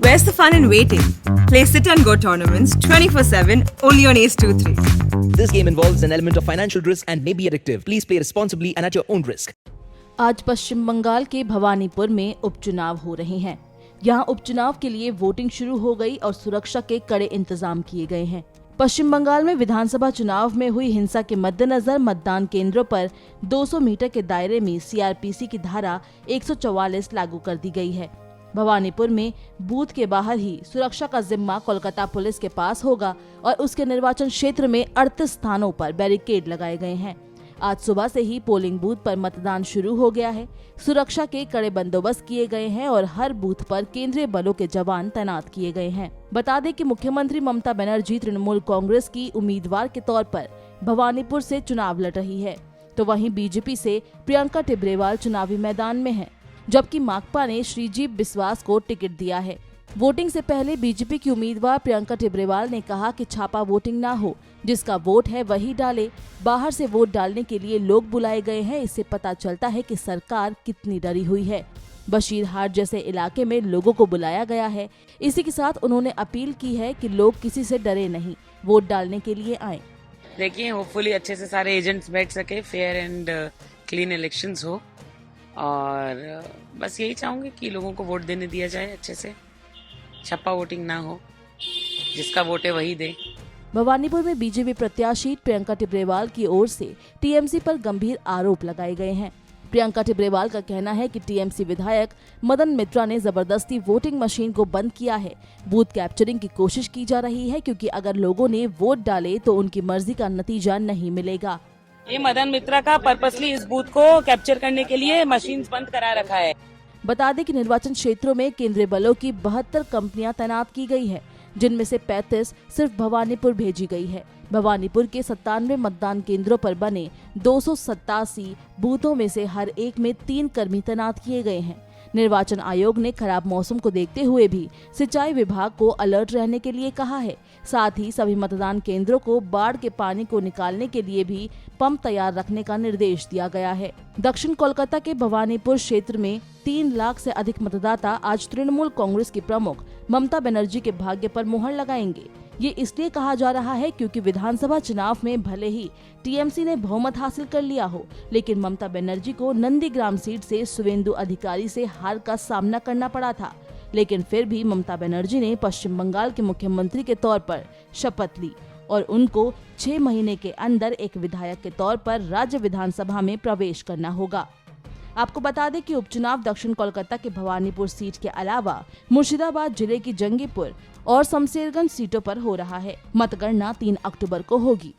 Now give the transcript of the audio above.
Where's the fun in waiting? Play Sit and Go tournaments 24/7 only on Ace 2-3. This game involves an element of financial risk and may be addictive. Please play responsibly and at your own risk. आज पश्चिम बंगाल के भवानीपुर में उपचुनाव हो रहे हैं। यहाँ उपचुनाव के लिए वोटिंग शुरू हो गई और सुरक्षा के कड़े इंतजाम किए गए हैं। पश्चिम बंगाल में विधानसभा चुनाव में हुई हिंसा के मद्देनजर मतदान केंद्रों पर 200 मीटर के दायरे में सीआरपीसी की धारा 144 लागू कर दी गई है। भवानीपुर में बूथ के बाहर ही सुरक्षा का जिम्मा कोलकाता पुलिस के पास होगा और उसके निर्वाचन क्षेत्र में 38 स्थानों पर बैरिकेड लगाए गए हैं। आज सुबह से ही पोलिंग बूथ पर मतदान शुरू हो गया है। सुरक्षा के कड़े बंदोबस्त किए गए हैं और हर बूथ पर केंद्रीय बलों के जवान तैनात किए गए हैं। बता दें कि मुख्यमंत्री ममता बनर्जी तृणमूल कांग्रेस की उम्मीदवार के तौर पर भवानीपुर से चुनाव लड़ रही है, तो वहीं बीजेपी से प्रियंका टिब्रेवाल चुनावी मैदान में है, जबकि माकपा ने श्रीजीव बिस्वास को टिकट दिया है। वोटिंग से पहले बीजेपी की उम्मीदवार प्रियंका टिब्रेवाल ने कहा कि छापा वोटिंग ना हो, जिसका वोट है वही डाले। बाहर से वोट डालने के लिए लोग बुलाए गए हैं। इससे पता चलता है कि सरकार कितनी डरी हुई है। बशीरहाट जैसे इलाके में लोगों को बुलाया गया है। इसी के साथ उन्होंने अपील की है कि लोग किसी से डरे नहीं, वोट डालने के लिए आए। देखिए, होपफुली अच्छे से सारे एजेंट्स बैठ सके, फेयर एंड क्लीन इलेक्शंस हो, और बस यही चाहूंगी कि लोगों को वोट देने दिया जाए, अच्छे से छप्पा वोटिंग ना हो, जिसका वोट है वही दे। भवानीपुर में बीजेपी प्रत्याशी प्रियंका टिब्रेवाल की ओर से टीएमसी पर गंभीर आरोप लगाए गए हैं। प्रियंका टिब्रेवाल का कहना है कि टीएमसी विधायक मदन मित्रा ने जबरदस्ती वोटिंग मशीन को बंद किया है। बूथ कैप्चरिंग की कोशिश की जा रही है, क्योंकि अगर लोगों ने वोट डाले तो उनकी मर्जी का नतीजा नहीं मिलेगा। ये मदन मित्रा का पर्पसली इस बूथ को कैप्चर करने के लिए मशीन बंद करा रखा है। बता दें कि निर्वाचन क्षेत्रों में केंद्रीय बलों की 72 कंपनियां तैनात की गई है, जिनमें से 35 सिर्फ भवानीपुर भेजी गई है। भवानीपुर के 97 मतदान केंद्रों पर बने 287 बूथों में से हर एक में 3 कर्मी तैनात किए गए हैं। निर्वाचन आयोग ने खराब मौसम को देखते हुए भी सिंचाई विभाग को अलर्ट रहने के लिए कहा है। साथ ही सभी मतदान केंद्रों को बाढ़ के पानी को निकालने के लिए भी पंप तैयार रखने का निर्देश दिया गया है। दक्षिण कोलकाता के भवानीपुर क्षेत्र में 3 लाख से अधिक मतदाता आज तृणमूल कांग्रेस की प्रमुख ममता बनर्जी के भाग्य पर मुहर लगाएंगे। ये इसलिए कहा जा रहा है क्योंकि विधानसभा चुनाव में भले ही टीएमसी ने बहुमत हासिल कर लिया हो, लेकिन ममता बनर्जी को नंदीग्राम सीट से शुवेंदु अधिकारी से हार का सामना करना पड़ा था। लेकिन फिर भी ममता बनर्जी ने पश्चिम बंगाल के मुख्यमंत्री के तौर पर शपथ ली और उनको 6 महीने के अंदर एक विधायक के तौर पर राज्य विधानसभा में प्रवेश करना होगा। आपको बता दें कि उपचुनाव दक्षिण कोलकाता के भवानीपुर सीट के अलावा मुर्शिदाबाद जिले की जंगीपुर और शमशेरगंज सीटों पर हो रहा है। मतगणना 3 अक्टूबर को होगी।